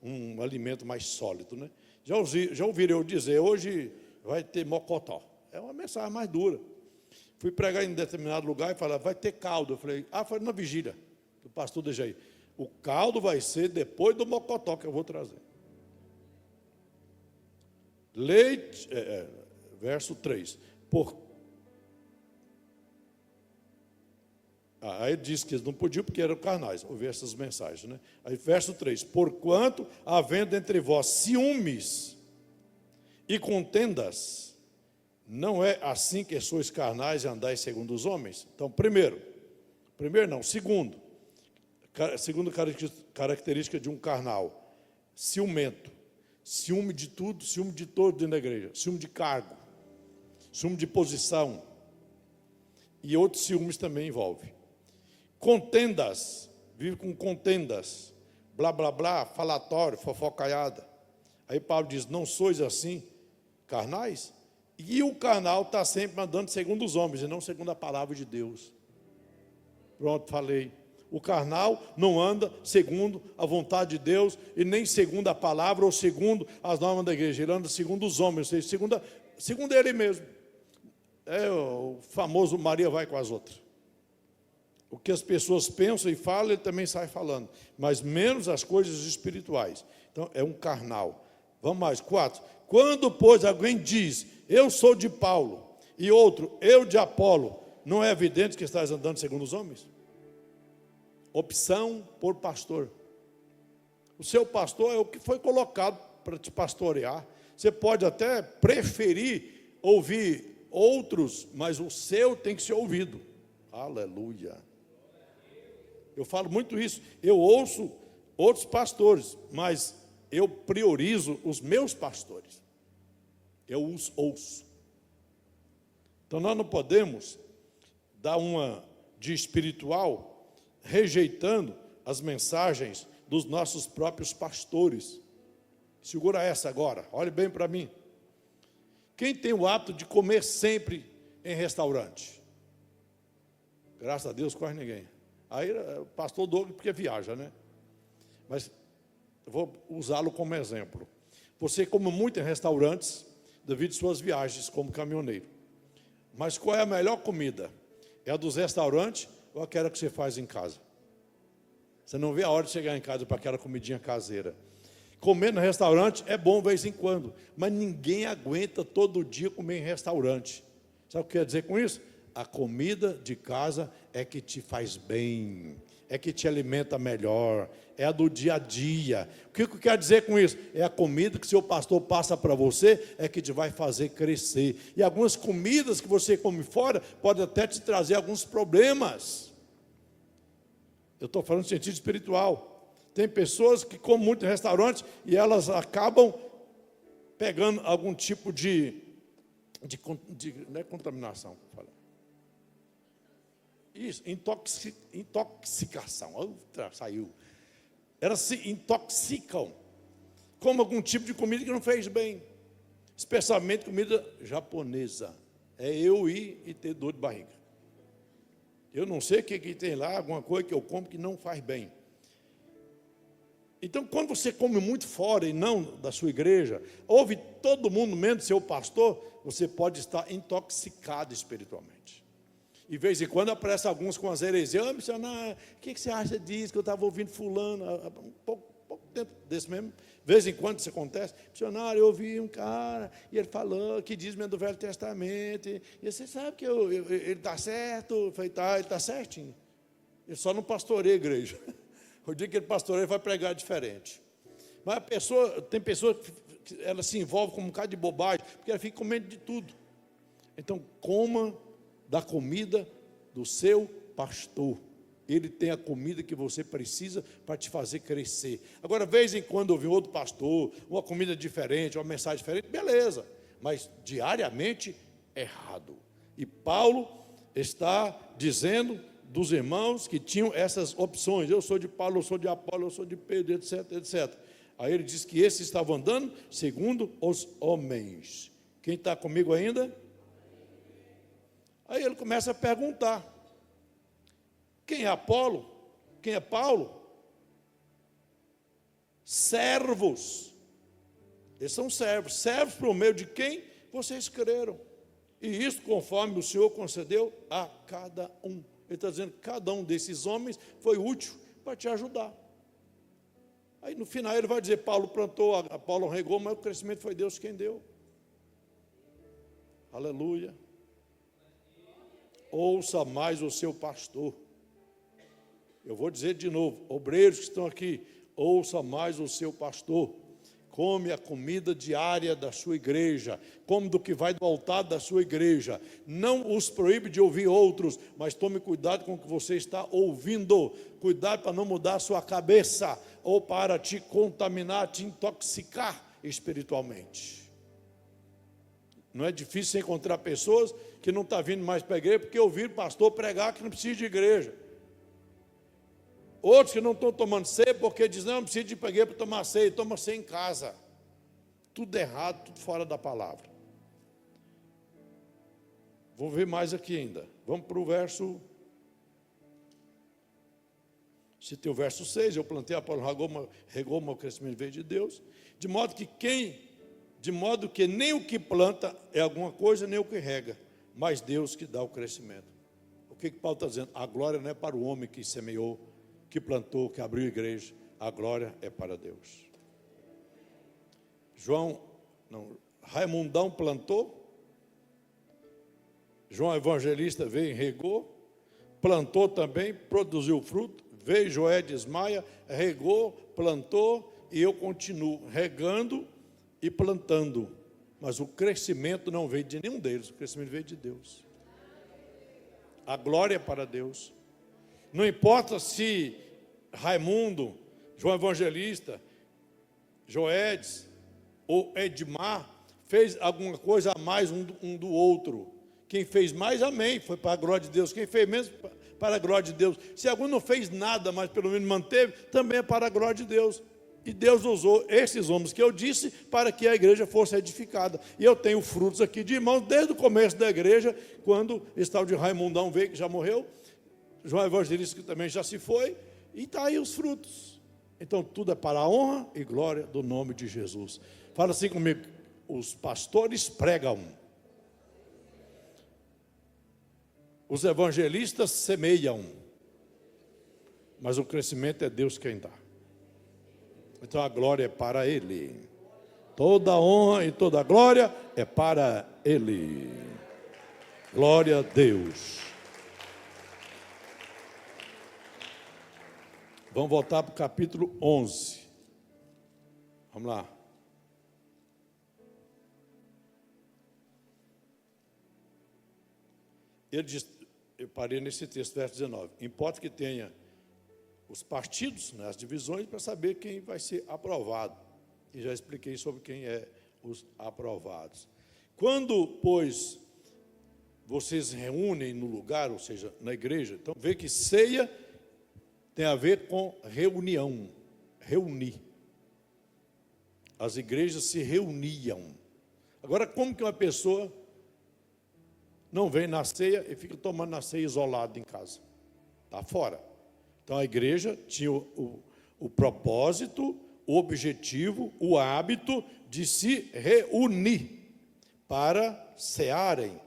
um alimento mais sólido, né? Já ouviram eu dizer, hoje vai ter mocotó. É uma mensagem mais dura. Fui pregar em determinado lugar e falaram, vai ter caldo. Eu falei, foi na vigília do pastor Dejaí. O caldo vai ser depois do mocotó que eu vou trazer. Leite, verso 3. Aí ele disse que eles não podiam porque eram carnais. Ouvi essas mensagens, né? Aí verso 3. Porquanto, havendo entre vós ciúmes e contendas, não é assim que sois carnais e andais segundo os homens? Então, segundo característica de um carnal: ciumento. Ciúme de tudo, ciúme de todo dentro da igreja. Ciúme de cargo, ciúme de posição. E outros ciúmes também envolve. Contendas, vive com contendas, blá, blá, blá, falatório, fofocaiada. Aí Paulo diz, não sois assim, carnais? E o carnal está sempre andando segundo os homens, e não segundo a palavra de Deus. Pronto, falei. O carnal não anda segundo a vontade de Deus, e nem segundo a palavra, ou segundo as normas da igreja. Ele anda segundo os homens, ou seja, segundo ele mesmo. É o famoso Maria vai com as outras. O que as pessoas pensam e falam, ele também sai falando. Mas menos as coisas espirituais. Então, é um carnal. Vamos mais, 4. Quando, pois, alguém diz, eu sou de Paulo, e outro, eu de Apolo, não é evidente que estás andando segundo os homens? Opção por pastor. O seu pastor é o que foi colocado para te pastorear. Você pode até preferir ouvir outros, mas o seu tem que ser ouvido. Aleluia. Eu falo muito isso. Eu ouço outros pastores, mas eu priorizo os meus pastores. Eu os ouço. Então nós não podemos dar uma de espiritual rejeitando as mensagens dos nossos próprios pastores. Segura essa agora, olhe bem para mim. Quem tem o hábito de comer sempre em restaurante? Graças a Deus, quase ninguém. Aí o pastor Douglas, porque viaja, né? Mas eu vou usá-lo como exemplo. Você come muito em restaurantes devido às suas viagens como caminhoneiro. Mas qual é a melhor comida? É a dos restaurantes ou aquela que você faz em casa? Você não vê a hora de chegar em casa para aquela comidinha caseira. Comer no restaurante é bom de vez em quando, mas ninguém aguenta todo dia comer em restaurante. Sabe o que quer dizer com isso? A comida de casa é que te faz bem, é que te alimenta melhor, é a do dia a dia. O que quer dizer com isso? É a comida que seu pastor passa para você, é que te vai fazer crescer. E algumas comidas que você come fora, podem até te trazer alguns problemas. Eu estou falando de sentido espiritual. Tem pessoas que comem muito em restaurante e elas acabam pegando algum tipo de não é contaminação, isso, intoxicação. Saiu. Elas se intoxicam. Como algum tipo de comida que não fez bem. Especialmente comida japonesa. É eu ir e ter dor de barriga. Eu não sei o que tem lá, alguma coisa que eu como que não faz bem. Então, quando você come muito fora e não da sua igreja, ouve todo mundo, menos seu pastor, você pode estar intoxicado espiritualmente. E de vez em quando aparecem alguns com as heresias. Missionário, o que você acha disso? Que eu estava ouvindo fulano há pouco tempo desse mesmo. De vez em quando isso acontece. Missionário, eu ouvi um cara e ele falou que diz mesmo do Velho Testamento. E você sabe que ele está certo? Eu falei, tá, ele está certinho. Ele só não pastoreia a igreja. O dia que ele pastoreia, ele vai pregar diferente. Mas tem pessoas que ela se envolve com um bocado de bobagem, porque ela fica comendo de tudo. Então, coma da comida do seu pastor. Ele tem a comida que você precisa para te fazer crescer. Agora, de vez em quando ouvir outro pastor, uma comida diferente, uma mensagem diferente, beleza. Mas diariamente, errado. E Paulo está dizendo dos irmãos que tinham essas opções. Eu sou de Paulo, eu sou de Apolo, eu sou de Pedro, etc, etc. Aí ele diz que esses estavam andando segundo os homens. Quem está comigo ainda? Aí ele começa a perguntar. Quem é Apolo? Quem é Paulo? Servos. Eles são servos. Servos por meio de quem vocês creram. E isso conforme o Senhor concedeu a cada um. Ele está dizendo que cada um desses homens foi útil para te ajudar. Aí no final ele vai dizer, Paulo plantou, Apolo regou, mas o crescimento foi Deus quem deu. Aleluia. Ouça mais o seu pastor. Eu vou dizer de novo, obreiros que estão aqui, ouça mais o seu pastor. Come a comida diária da sua igreja, come do que vai do altar da sua igreja. Não os proíbe de ouvir outros, mas tome cuidado com o que você está ouvindo. Cuidado para não mudar a sua cabeça, ou para te contaminar, te intoxicar espiritualmente. Não é difícil encontrar pessoas que não estão vindo mais para a igreja, porque ouviram pastor pregar que não precisa de igreja. Outros que não estão tomando ceia, porque dizem, não precisa de ir para a igreja para tomar ceia, toma ceia em casa. Tudo errado, tudo fora da palavra. Vou ver mais aqui ainda. Vamos para o verso... Citei o verso 6, eu plantei, Apolo regou, meu crescimento veio de Deus. De modo que nem o que planta é alguma coisa, nem o que rega, mas Deus que dá o crescimento. O que Paulo está dizendo? A glória não é para o homem que semeou, que plantou, que abriu a igreja. A glória é para Deus. Raimundão plantou. João Evangelista veio e regou. Plantou também, produziu fruto. Veio Joedes Maia, regou, plantou. E eu continuo regando e plantando. Mas o crescimento não veio de nenhum deles. O crescimento veio de Deus. A glória é para Deus. Não importa se Raimundo, João Evangelista, Joedes ou Edmar fez alguma coisa a mais um do outro. Quem fez mais, amém, foi para a glória de Deus. Quem fez menos, para a glória de Deus. Se algum não fez nada, mas pelo menos manteve, também é para a glória de Deus. E Deus usou esses homens que eu disse para que a igreja fosse edificada. E eu tenho frutos aqui de irmãos desde o começo da igreja, quando esse tal de Raimundão veio, que já morreu, João Evangelista, que também já se foi, e está aí os frutos. Então tudo é para a honra e glória do nome de Jesus. Fala assim comigo, os pastores pregam, os evangelistas semeiam, mas o crescimento é Deus quem dá. Então a glória é para Ele. Toda a honra e toda a glória é para Ele. Glória a Deus. Vamos voltar para o capítulo 11. Vamos lá. Ele diz, eu parei nesse texto, verso 19. Importa que tenha os partidos, né, as divisões, para saber quem vai ser aprovado. E já expliquei sobre quem é os aprovados. Quando, pois, vocês reúnem no lugar, ou seja, na igreja, então vê que ceia tem a ver com reunião, reunir. As igrejas se reuniam. Agora, como que uma pessoa não vem na ceia e fica tomando na ceia isolado em casa? Está fora. Então a igreja tinha o propósito, o objetivo, o hábito de se reunir para cearem.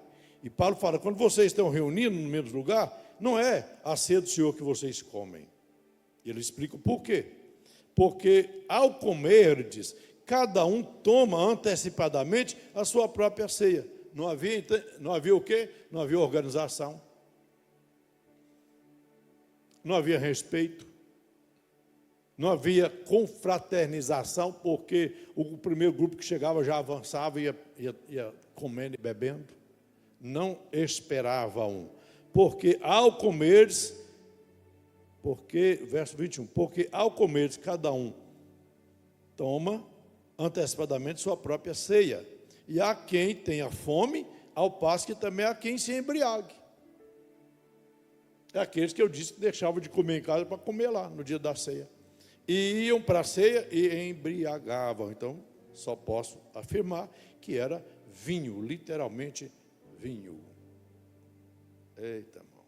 E Paulo fala, quando vocês estão reunindo no mesmo lugar, não é a ceia do Senhor que vocês comem. Ele explica o porquê. Porque ao comerdes, cada um toma antecipadamente a sua própria ceia. Não havia o quê? Não havia organização. Não havia respeito. Não havia confraternização, porque o primeiro grupo que chegava já avançava e ia comendo e bebendo. Não esperavam. Porque ao comeres, verso 21, porque ao comeres cada um toma antecipadamente sua própria ceia. E há quem tenha fome, ao passo que também há quem se embriague. É aqueles que eu disse que deixavam de comer em casa para comer lá, no dia da ceia. E iam para a ceia e embriagavam. Então, só posso afirmar que era vinho, literalmente vinho. Eita, irmão.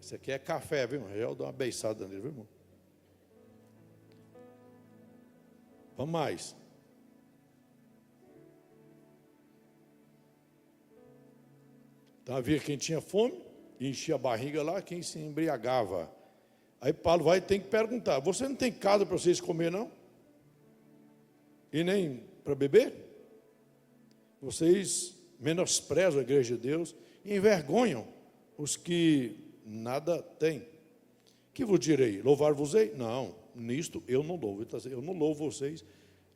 Isso aqui é café, viu? Eu dou uma beiçada nele, viu, irmão? Vamos mais. Então havia quem tinha fome, enchia a barriga lá, quem se embriagava. Aí Paulo vai e tem que perguntar: você não tem casa para vocês comer, não? E nem para beber? Vocês menosprezam a igreja de Deus e envergonham os que nada têm. Que vos direi? Louvar-vos-ei? Não, nisto eu não louvo. Eu não louvo vocês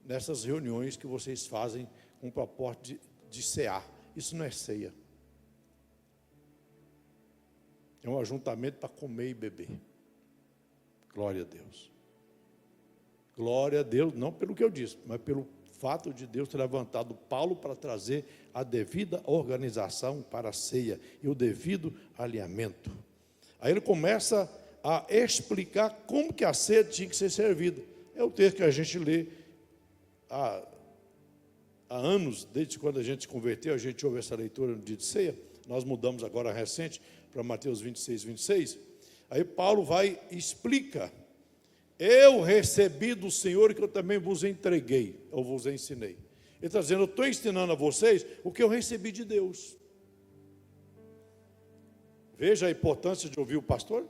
nessas reuniões que vocês fazem com o propósito de cear. Isso não é ceia. É um ajuntamento para comer e beber. Glória a Deus. Glória a Deus, não pelo que eu disse, mas pelo fato de Deus ter levantado Paulo para trazer a devida organização para a ceia e o devido alinhamento. Aí ele começa a explicar como que a ceia tinha que ser servida. É o texto que a gente lê há anos, desde quando a gente se converteu, a gente ouve essa leitura no dia de ceia. Nós mudamos agora recente para Mateus 26, 26. Aí Paulo vai e explica: eu recebi do Senhor que eu também vos entreguei, eu vos ensinei. Ele está dizendo: eu estou ensinando a vocês o que eu recebi de Deus. Veja a importância de ouvir o pastor.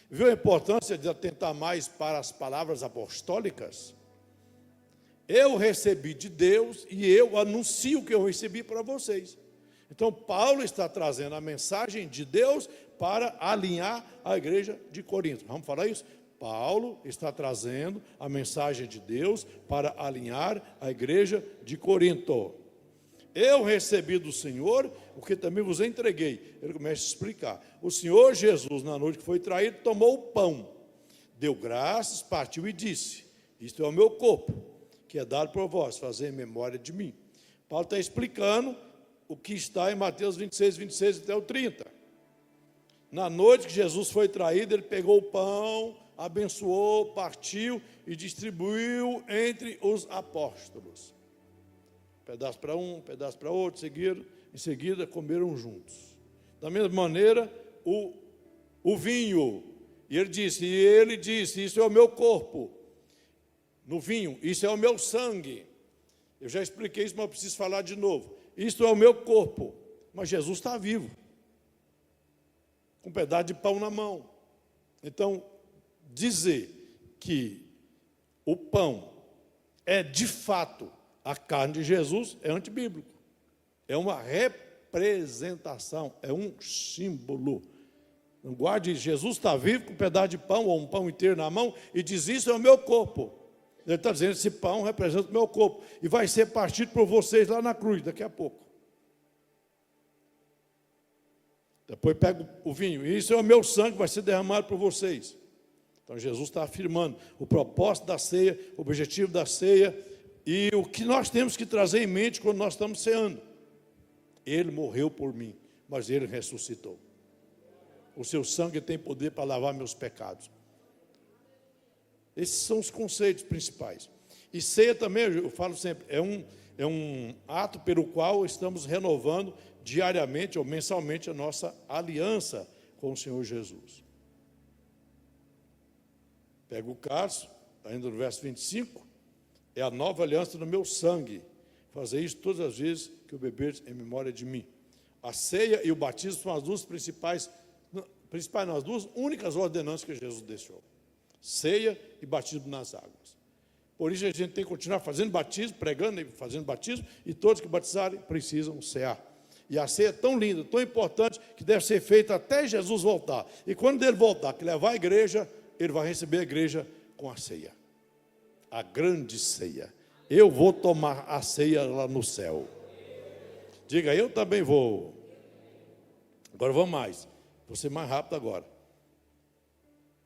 Viu a importância de atentar mais para as palavras apostólicas? Eu recebi de Deus e eu anuncio o que eu recebi para vocês. Então Paulo está trazendo a mensagem de Deus para alinhar a igreja de Corinto. Vamos falar isso? Paulo está trazendo a mensagem de Deus para alinhar a igreja de Corinto. Eu recebi do Senhor o que também vos entreguei. Ele começa a explicar. O Senhor Jesus, na noite que foi traído, tomou o pão, deu graças, partiu e disse: isto é o meu corpo, que é dado por vós, fazer em memória de mim. Paulo está explicando o que está em Mateus 26, 26 até o 30. Na noite que Jesus foi traído, ele pegou o pão, abençoou, partiu e distribuiu entre os apóstolos. Pedaço para um, pedaço para outro, em seguida comeram juntos. Da mesma maneira, o vinho, e ele disse, isso é o meu corpo. No vinho, isso é o meu sangue. Eu já expliquei isso, mas eu preciso falar de novo. Isto é o meu corpo. Mas Jesus está vivo, com um pedaço de pão na mão. Então, dizer que o pão é de fato a carne de Jesus é antibíblico. É uma representação, é um símbolo. Não guarde, Jesus está vivo com um pedaço de pão ou um pão inteiro na mão e diz: isso é o meu corpo. Ele está dizendo: esse pão representa o meu corpo e vai ser partido por vocês lá na cruz daqui a pouco. Depois pega o vinho, e isso é o meu sangue, vai ser derramado por vocês. Então Jesus está afirmando o propósito da ceia, o objetivo da ceia e o que nós temos que trazer em mente quando nós estamos ceando. Ele morreu por mim, mas ele ressuscitou. O seu sangue tem poder para lavar meus pecados. Esses são os conceitos principais. E ceia também, eu falo sempre, é um ato pelo qual estamos renovando diariamente ou mensalmente a nossa aliança com o Senhor Jesus. Pega o cálice, ainda no verso 25, é a nova aliança no meu sangue. Fazer isso todas as vezes que eu beber em memória de mim. A ceia e o batismo são as duas principais não, as duas únicas ordenanças que Jesus deixou. Ceia e batismo nas águas. Por isso a gente tem que continuar fazendo batismo, pregando e fazendo batismo, e todos que batizarem precisam cear. E a ceia é tão linda, tão importante, que deve ser feita até Jesus voltar. E quando ele voltar, que levar a igreja, ele vai receber a igreja com a ceia. A grande ceia. Eu vou tomar a ceia lá no céu. Diga, eu também vou. Agora vamos mais. Vou ser mais rápido agora.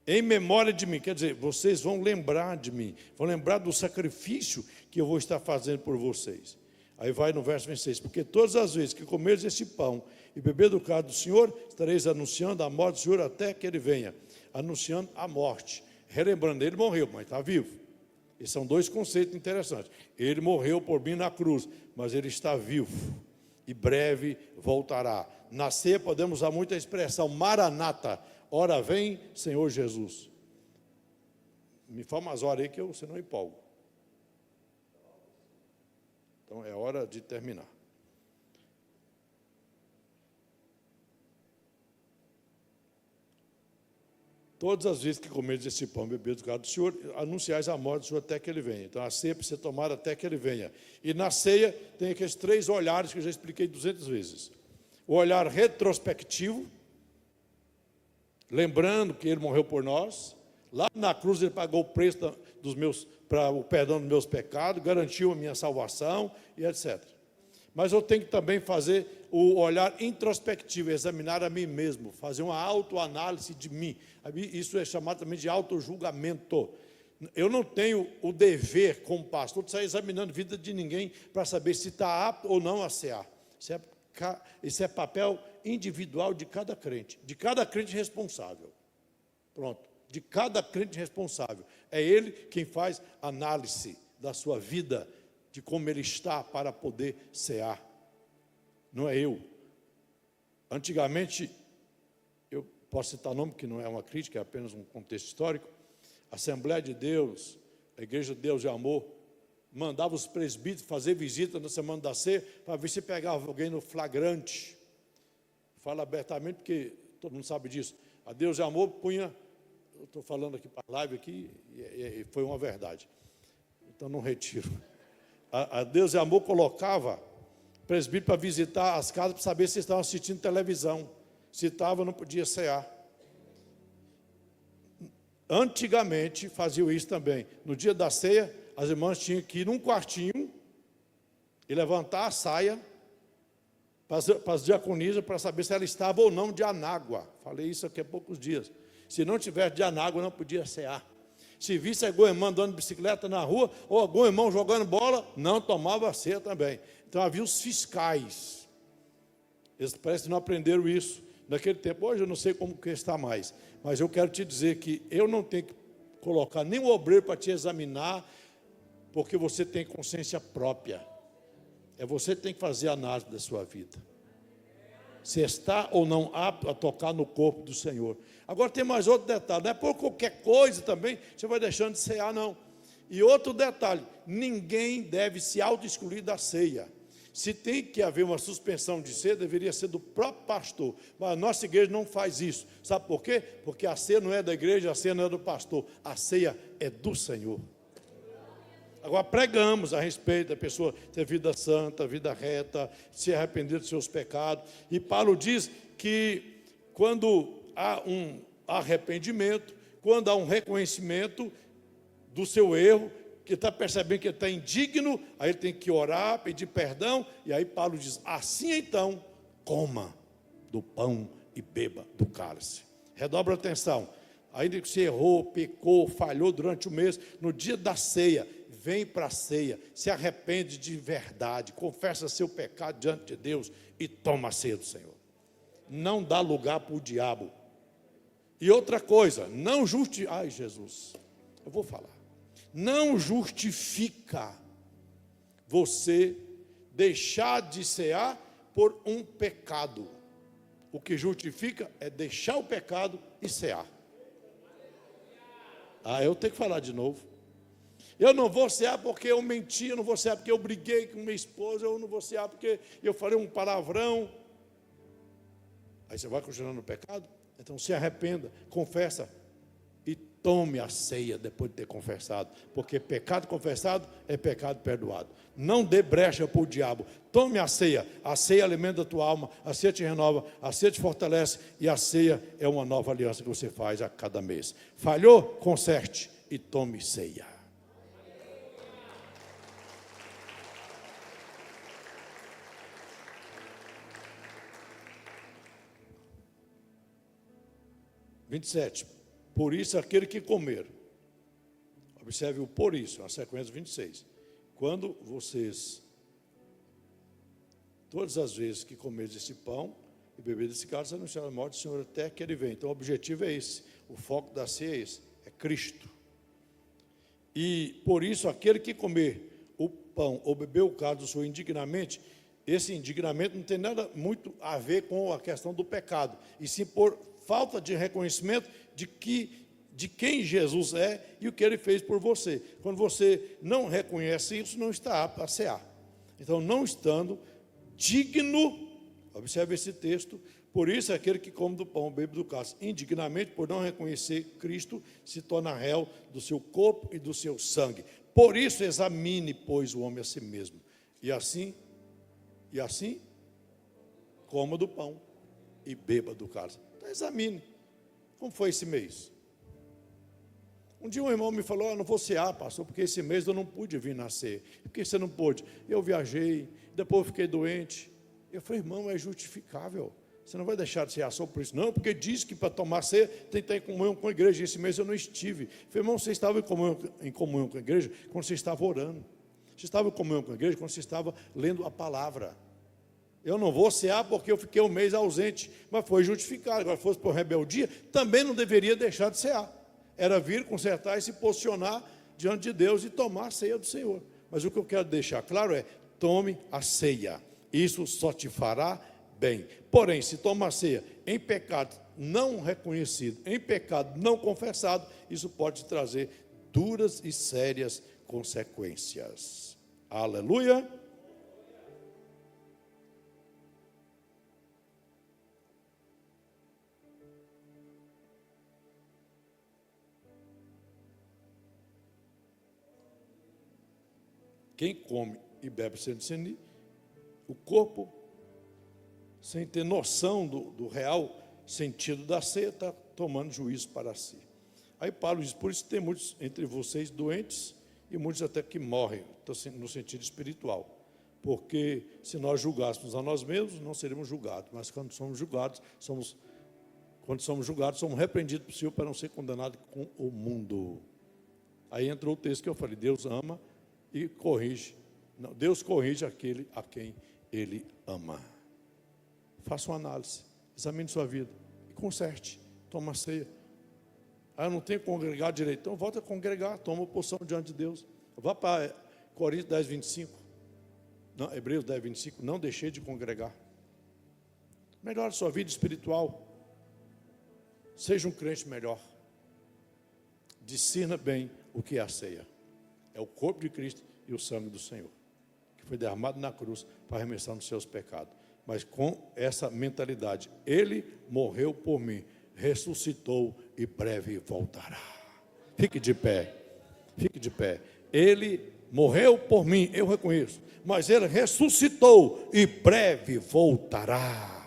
Em memória de mim, quer dizer, vocês vão lembrar de mim, vão lembrar do sacrifício que eu vou estar fazendo por vocês. Aí vai no verso 26, porque todas as vezes que comeres esse pão e beber do cálice do Senhor, estareis anunciando a morte do Senhor até que ele venha, anunciando a morte. Relembrando, ele morreu, mas está vivo. Esses são dois conceitos interessantes. Ele morreu por mim na cruz, mas ele está vivo. e breve voltará. Na ceia podemos usar muito a expressão Maranata, ora vem, Senhor Jesus. Me fala umas horas aí que eu senão empolgo. Então é hora de terminar. Todas as vezes que comeres esse pão e beberes do cálice do Senhor, anunciais a morte do Senhor até que Ele venha. Então a ceia precisa ser tomada até que Ele venha. E na ceia tem aqueles 3 olhares que eu já expliquei 200 vezes. O olhar retrospectivo, lembrando que Ele morreu por nós. Lá na cruz Ele pagou o preço para o perdão dos meus pecados, garantiu a minha salvação e etc. Mas eu tenho que também fazer o olhar introspectivo, examinar a mim mesmo, fazer uma autoanálise de mim. Isso é chamado também de autojulgamento. Eu não tenho o dever, como pastor, de sair examinando a vida de ninguém para saber se está apto ou não a cear. Isso é papel individual de cada crente responsável. Pronto, de cada crente responsável. É ele quem faz análise da sua vida, de como ele está para poder cear. Não é eu. Antigamente, eu posso citar nome que não é uma crítica, é apenas um contexto histórico. A Assembleia de Deus, a Igreja de Deus e Amor, mandava os presbíteros fazer visita na semana da ceia para ver se pegava alguém no flagrante. Falo abertamente porque todo mundo sabe disso. A Deus e Amor punha, eu estou falando aqui para a live aqui, e foi uma verdade. Então não retiro. A Deus e Amor colocava presbítero para visitar as casas para saber se estavam assistindo televisão. Se estava, não podia cear. Antigamente faziam isso também. No dia da ceia, as irmãs tinham que ir num quartinho e levantar a saia para as diaconisas para saber se ela estava ou não de anágua. Falei isso aqui há poucos dias. Se não tivesse de anágua, não podia cear. Se visse algum irmão andando de bicicleta na rua, ou algum irmão jogando bola, não tomava ceia também. Então havia os fiscais. Eles parece que não aprenderam isso naquele tempo. Hoje eu não sei como que está mais. Mas eu quero te dizer que eu não tenho que colocar nenhum obreiro para te examinar, porque você tem consciência própria. É você que tem que fazer a análise da sua vida. Se está ou não apto a tocar no corpo do Senhor. Agora tem mais outro detalhe, não é por qualquer coisa também, você vai deixando de cear, não. E outro detalhe, ninguém deve se auto-excluir da ceia. Se tem que haver uma suspensão de ceia, deveria ser do próprio pastor. Mas a nossa igreja não faz isso. Sabe por quê? Porque a ceia não é da igreja, a ceia não é do pastor. A ceia é do Senhor. Agora pregamos a respeito da pessoa ter vida santa, vida reta, se arrepender dos seus pecados. E Paulo diz que quando há um arrependimento, quando há um reconhecimento do seu erro, que está percebendo que ele está indigno, aí ele tem que orar, pedir perdão, e aí Paulo diz, assim então, coma do pão e beba do cálice. Redobra a atenção, ainda que você errou, pecou, falhou durante o mês, no dia da ceia, vem para a ceia, se arrepende de verdade, confessa seu pecado diante de Deus e toma a ceia do Senhor. Não dá lugar para o diabo. E outra coisa, não justifica, ai Jesus, eu vou falar, não justifica você deixar de cear por um pecado. O que justifica é deixar o pecado e cear. Eu tenho que falar de novo. Eu não vou cear porque eu menti, eu não vou cear porque eu briguei com minha esposa, eu não vou cear porque eu falei um palavrão. Aí você vai continuando no pecado? Então se arrependa, confessa e tome a ceia depois de ter confessado, porque pecado confessado é pecado perdoado. Não dê brecha para o diabo, tome a ceia alimenta a tua alma, a ceia te renova, a ceia te fortalece e a ceia é uma nova aliança que você faz a cada mês. Falhou? Conserte e tome ceia. Por isso aquele que comer, observe o por isso, na sequência 26, quando vocês, todas as vezes que comerem esse pão e beber desse cálice, anunciarão a morte do Senhor até que Ele venha. Então o objetivo é esse, o foco da ceia é esse, é Cristo. E por isso aquele que comer o pão ou beber o cálice do Senhor indignamente, esse indignamento não tem nada muito a ver com a questão do pecado, e sim por falta de reconhecimento de quem Jesus é e o que Ele fez por você. Quando você não reconhece isso, não está apto a cear. Então, não estando digno, observe esse texto, por isso aquele que come do pão, bebe do cálice, indignamente, por não reconhecer Cristo, se torna réu do seu corpo e do seu sangue. Por isso, examine, pois, o homem a si mesmo. E assim, coma do pão e beba do cálice. Então, examine. Como foi esse mês? Um dia um irmão me falou, eu não vou cear, pastor, porque esse mês eu não pude vir nascer. Por que você não pôde? Eu viajei, depois eu fiquei doente. Eu falei, irmão, é justificável. Você não vai deixar de cear só por isso. Não, porque diz que para tomar ceia tem que estar em comunhão com a igreja. Esse mês eu não estive. Eu falei, irmão, você estava em comunhão com a igreja quando você estava orando. Você estava em comunhão com a igreja quando você estava lendo a palavra. Eu não vou cear porque eu fiquei um mês ausente, mas foi justificado. Agora, fosse por rebeldia, também não deveria deixar de cear. Era vir, consertar e se posicionar diante de Deus e tomar a ceia do Senhor. Mas o que eu quero deixar claro é, tome a ceia. Isso só te fará bem. Porém, se toma a ceia em pecado não reconhecido, em pecado não confessado, isso pode trazer duras e sérias consequências. Aleluia! Quem come e bebe sem discernir, o corpo, sem ter noção do real sentido da ceia, está tomando juízo para si. Aí Paulo diz, por isso tem muitos entre vocês doentes e muitos até que morrem, no sentido espiritual. Porque se nós julgássemos a nós mesmos, não seríamos julgados. Mas quando somos julgados, somos repreendidos por Senhor para não ser condenados com o mundo. Aí entrou o texto que eu falei, Deus ama e corrige. Não, Deus corrige aquele a quem Ele ama. Faça uma análise, examine sua vida e conserte, toma a ceia. Ah, eu não tenho que congregar direito, então volta a congregar, toma posição diante de Deus. Vá para Coríntios 10, 25. Não, Hebreus 10, 25, não deixei de congregar. Melhore sua vida espiritual. Seja um crente melhor. Discirna bem o que é a ceia. É o corpo de Cristo e o sangue do Senhor, que foi derramado na cruz para remissão dos seus pecados. Mas com essa mentalidade, Ele morreu por mim, ressuscitou e breve voltará. Fique de pé, fique de pé. Ele morreu por mim, eu reconheço, mas Ele ressuscitou e breve voltará.